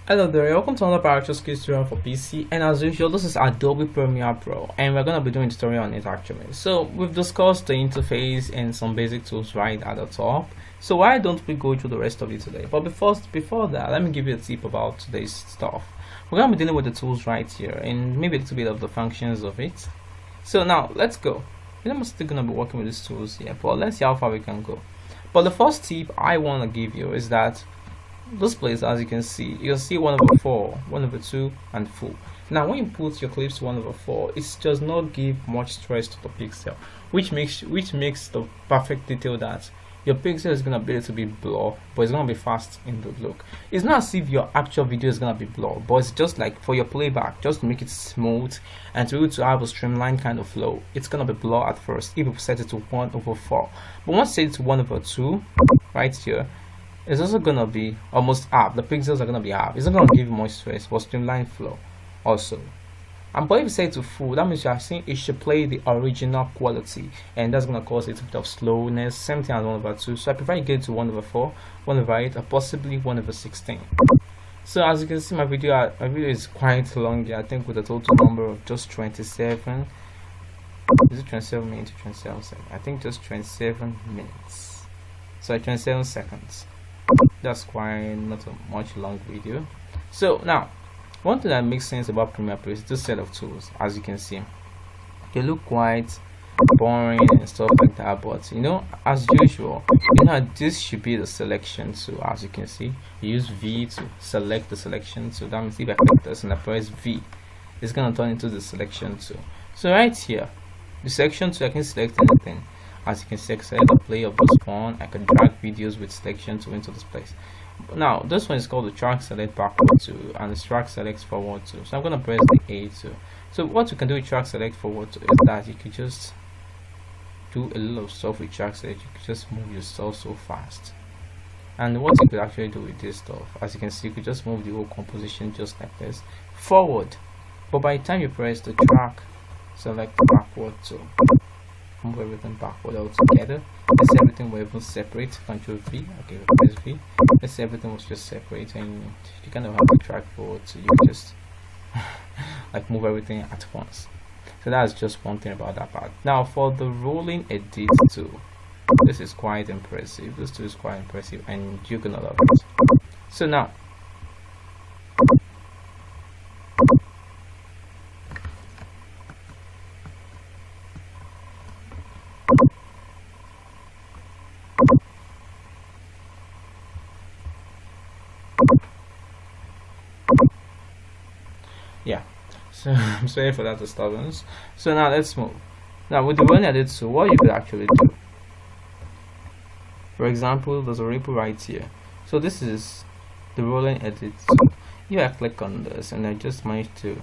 Hello there, welcome to another Paradox Skills tutorial for PC, and as usual this is Adobe Premiere Pro and we're going to be doing a tutorial on it actually. So we've discussed the interface and some basic tools right at the top, so why don't we go through the rest of it today? But before that, let me give you a tip about today's stuff. We're going to be dealing with the tools right here and maybe a little bit of the functions of it. So now let's go. I'm still going to be working with these tools here, but let's see how far we can go. But the first tip I want to give you is that this place, as you can see 1/4, 1/2 and full. Now when you put your clips 1/4, it does not give much stress to the pixel, which makes the perfect detail that your pixel is gonna be a little bit blur, but it's gonna be fast in the look. It's not as if your actual video is gonna be blur, but it's just like for your playback, just to make it smooth and to be able to have a streamlined kind of flow. It's gonna be blur at first if you set it to 1/4, but once you set it to 1/2 right here, it's also gonna be almost half. The pixels are gonna be half. It's not gonna give you much stress for streamline flow also. And but if you set it to full, that means you are saying it should play the original quality, and that's gonna cause a bit of slowness. Same thing as 1/2. So I prefer you get to 1/4, 1/8, or possibly 1/16. So as you can see, my video is quite long here. I think with a total number of just 27. Is it 27 minutes or 27 seconds? I think just 27 minutes. So 27 seconds. That's quite not a much long video. So now one thing that makes sense about Premiere Pro is this set of tools. As you can see, they look quite boring and stuff like that, but as usual, this should be the selection tool. As you can see, you use V to select the selection. So that means if I click this and I press V, it's gonna turn into the selection tool. So right here, the selection tool, I can select anything. As you can see, I can select the play of this one. I can drag videos with selection to into this place. Now this one is called the track select backward to, and the track select forward to. So I'm gonna press the A to. So what you can do with track select forward to is that you could just do a little stuff with track select. You could just move yourself so fast. And what you could actually do with this stuff, as you can see, you could just move the whole composition just like this forward. But by the time you press the track select backward to, move everything backward all together. Let's say everything was even separate. Control V. Okay, press V. Let's say everything was just separate, and you kind of have to track forward, so you can just like move everything at once. So that's just one thing about that part. Now for the rolling edit tool, this is quite impressive. This tool is quite impressive, and you're gonna love it. So now, yeah, so I'm sorry for that disturbance. So now let's move. Now with the rolling edit tool, what you could actually do, for example, there's a ripple right here. So this is the rolling edit tool. If I click on this and I just managed to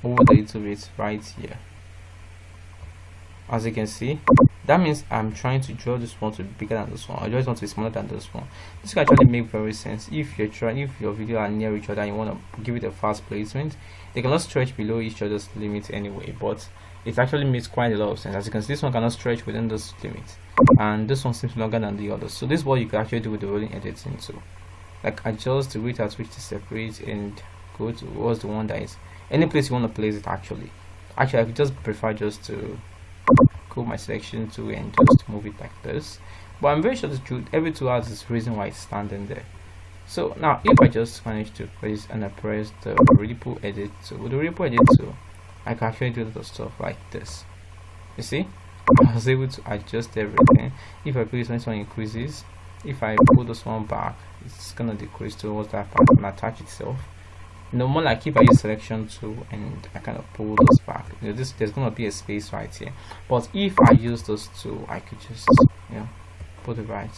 move a little bit right here, as you can see, that means I'm trying to draw this one to be bigger than this one, or just want to be smaller than this one. This can actually make very sense if your video are near each other and you want to give it a fast placement. They cannot stretch below each other's limit anyway, but it actually makes quite a lot of sense. As you can see, this one cannot stretch within this limit, and this one seems longer than the other. So this is what you can actually do with the rolling editing tool. Like adjust the rate at which to separate and go to what's the one that is any place you want to place it. Actually I could just prefer just to go my selection to and just move it like this, but I'm very sure the truth, every tool has this reason why it's standing there. So now if I just manage to press and I press the ripple edit tool, with the ripple edit tool I can actually do the stuff like this. You see, I was able to adjust everything. If I place this one increases, if I pull this one back, it's gonna decrease towards that part and attach itself. More like if I use selection tool and I kind of pull this back, there's gonna be a space right here. But if I use this tool, I could just put it right.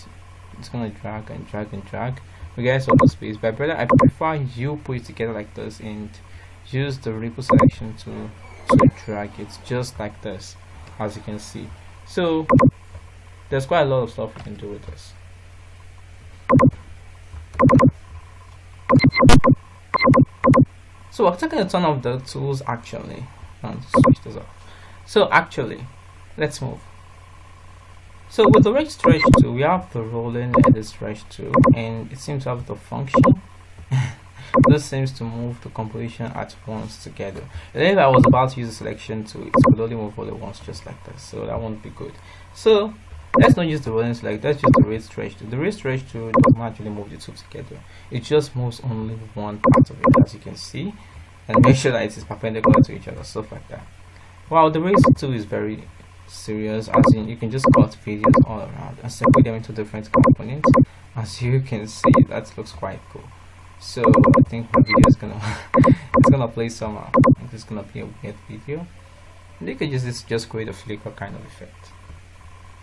It's gonna drag and drag and drag. Regardless of the space, but brother, I prefer you put it together like this and use the ripple selection tool to drag it just like this, as you can see. So there's quite a lot of stuff you can do with this. So I'm taking a turn off the tools actually and switch this off. So actually, let's move. So with the red stretch tool, we have the rolling edit stretch tool, and it seems to have the function. this seems to move the composition at once together. And then if I was about to use the selection tool, it will only move all at once just like this, so that won't be good. So let's not use the rolling select, let's use the rate stretch tool. The rate stretch tool does not actually move the two together, it just moves only one part of it, as you can see, and make sure that it is perpendicular to each other, stuff like that. Wow, the rate tool is very serious, as in you can just cut videos all around and separate them into different components. As you can see, that looks quite cool. So I think my video is gonna it's gonna play somehow. I think it's gonna be a weird video. And you can use this to just create a flicker kind of effect.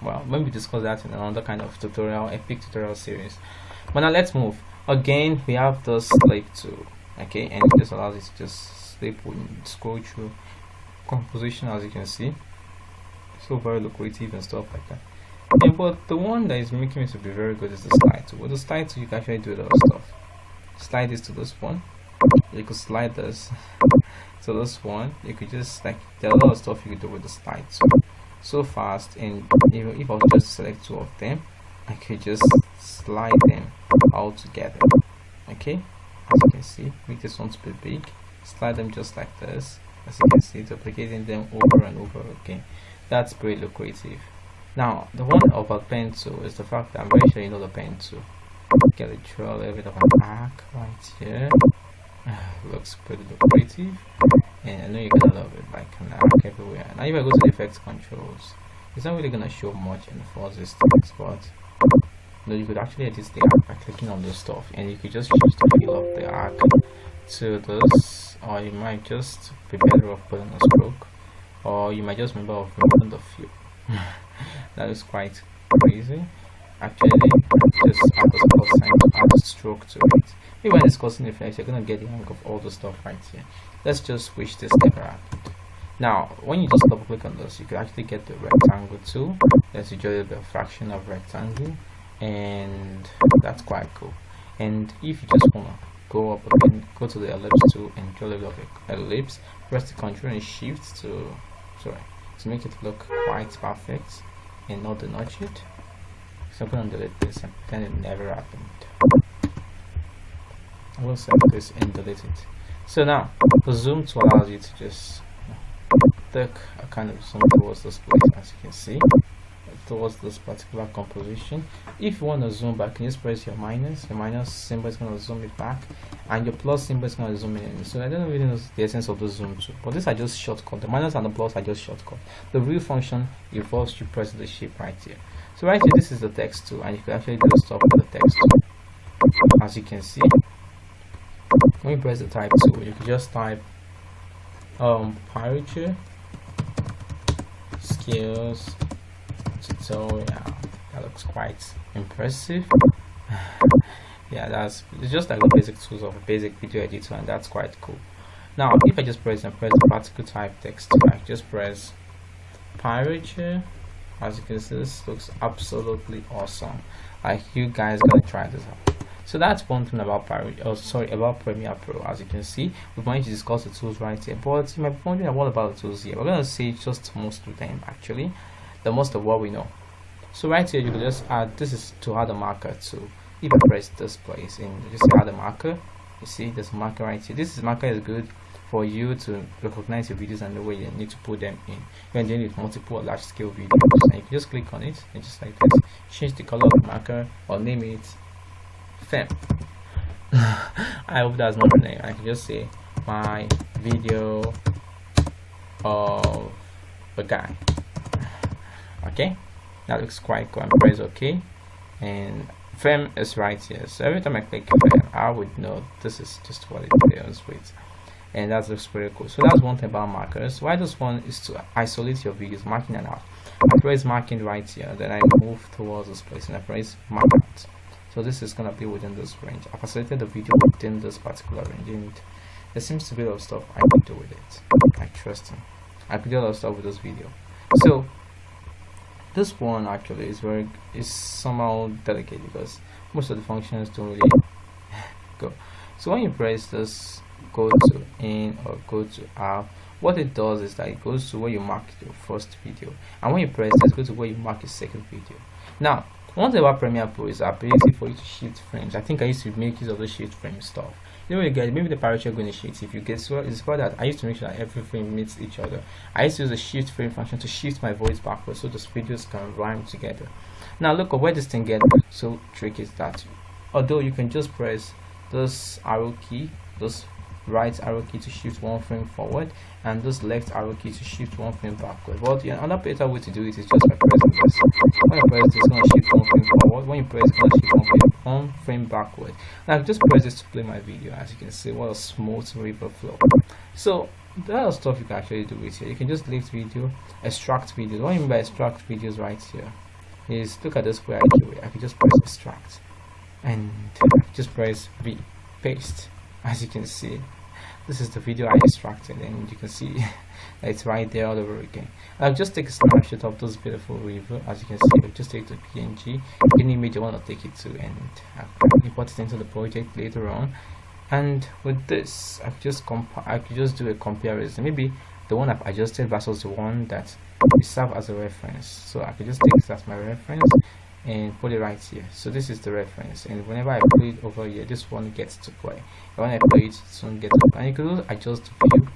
Well, maybe discuss that in another kind of tutorial, epic tutorial series. But now let's move. Again, we have the slave tool, okay, and this allows it to just slip and scroll through composition, as you can see. So very lucrative and stuff like that. And but the one that is making it to be very good is the slide tool. With the slide tool, you can actually do a lot of stuff. Slide this to this one. You could slide this to this one. You could just like there are a lot of stuff you could do with the slide tool. So fast, and if I was just to select two of them, I could just slide them all together. Okay, as you can see, make this one to be big. Slide them just like this. As you can see, duplicating them over and over again. That's pretty lucrative. Now, the one about pen tool is the fact that I'm very sure you know the pen tool. Get it, draw a little bit of an arc right here. Looks pretty lucrative, and I know you're gonna love it, like an arc everywhere. Now, if I go to the effects controls, it's not really gonna show much in the forces text, but no, you could actually edit the arc by clicking on this stuff, and you could just choose to fill up the arc to this, or you might just be better off putting a stroke, or you might just remember of removing the fill. That is quite crazy. Actually, just add the plus sign to add a stroke to it. Even when discussing effects, you're gonna get the hang of all the stuff right here. Let's just switch this never happened. Now, when you just double click on this, you can actually get the rectangle tool. Let's usually be a fraction of rectangle, and that's quite cool. And if you just wanna go up again, go to the ellipse tool and draw a little bit of ellipse, press the Ctrl and Shift to make it look quite perfect and not denotch it. So I'm gonna delete this and pretend it never happened. I will select this and delete it. So now the zoom tool allows you to just take a kind of zoom towards this place, as you can see, towards this particular composition. If you want to zoom back, you just press your minus symbol is going to zoom it back, and your plus symbol is going to zoom it in. So I don't really know the essence of the zoom tool, but these are just shortcut. The minus and the plus are just shortcut. The real function involves you press the shape right here. So right here, this is the text tool, and you can actually do the stuff with the text tool. As you can see, when you press the type tool, you can just type parameter skills tutorial. That looks quite impressive. Yeah, it's just like the basic tools of a basic video editor, and that's quite cool. Now, if I just press the particle type text, I just press parameter. As you can see, this looks absolutely awesome. Like, you guys gotta try this out. So that's one thing about about Premiere Pro. As you can see, we're going to discuss the tools right here, but you might be wondering, what about the tools here? We're going to see just most of them, actually, the most of what we know. So right here, you can just add, this is to add a marker too. If I press this place and just add a marker, you see there's a marker right here. This marker is good for you to recognize your videos and the way you need to put them in. You're dealing with multiple large scale videos, and you can just click on it and just like this, change the color of the marker or name it Fem. I hope that's not the name. I can just say my video of the guy. Okay, that looks quite cool. And press OK, and Fem is right here. So every time I click Fem, I would know this is just what it deals with, and that looks pretty cool. So that's one thing about markers. Why this one is to isolate your videos, marking it out. I press marking right here, then I move towards this place and I press mark out. So this is gonna be within this range. I've isolated the video within this particular range, and there seems to be a lot of stuff I can do with it. I trust him. I could do a lot of stuff with this video. So this one actually is somehow delicate because most of the functions don't really go. So when you press this go to in or go to out, what it does is that it goes to where you mark your first video, and when you press this, go to where you mark your second video. Now, one thing about Premiere Pro is the ability for you to shift frames. I think I used to make use of the shift frame stuff. You know, you get maybe the parameter you're going to shift. If you get so it's for that I used to make sure that every frame meets each other. I used to use the shift frame function to shift my voice backwards so those videos can rhyme together. Now look at where this thing gets so tricky is that although you can just press this arrow key, this right arrow key to shift one frame forward, and this left arrow key to shift one frame backward. But another better way to do it is just by pressing this. When you press this, it's going to shift one frame forward. When you press, it's going to shift one frame backward. Now just press this to play my video. As you can see, what a smooth river flow. So there are stuff you can actually do with here. You can just delete video, extract videos. What I mean by extract videos right here is, look at this way I do it. I can just press extract and just press V, paste. As you can see, this is the video I extracted, and you can see that it's right there all over again. I'll just take a snapshot of this beautiful river. As you can see, I'll just take the PNG, any image I want to take it to, and I'll import it into the project later on. And with this, I could just do a comparison. Maybe the one I've adjusted versus the one that will serve as a reference. So I could just take this as my reference and put it right here. So this is the reference, and whenever I play it over here, this one gets to play. When I play it, this one gets to play. And you can also adjust the view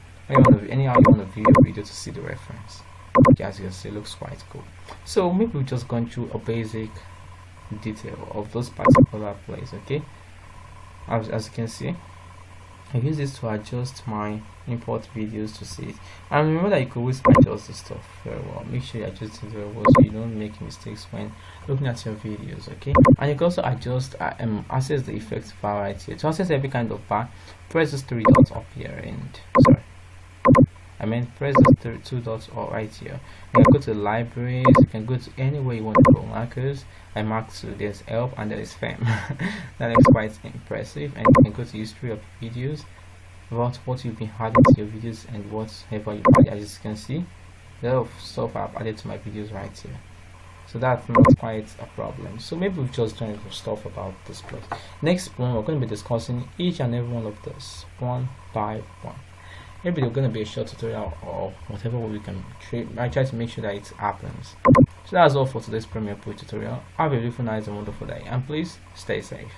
anyhow you want to view your video to see the reference. Okay, as you can see, it looks quite cool. So maybe we've just gone through a basic detail of those particular plays. Okay, as you can see, I use this to adjust my import videos to see it. And remember that you could always adjust the stuff very well. Make sure you adjust it very well so you don't make mistakes when looking at your videos. Okay, and you can also adjust access the effects bar right here. To access every kind of bar, press these three dots up here, and press the two dots right here. You can go to libraries, you can go to anywhere you want to go. Markers, I marked to there's help and there is fam. That is quite impressive. And you can go to history of videos, about what you've been adding to your videos and whatever you add. As you can see, a lot of stuff I've added to my videos right here. So that's not quite a problem. So maybe we've just done stuff about this place. Next one, we're going to be discussing each and every one of this one by one. Maybe there's going to be a short tutorial or whatever we can I try to make sure that it happens. So that's all for today's Premiere Pro tutorial. Have a beautiful night and wonderful day, and please stay safe.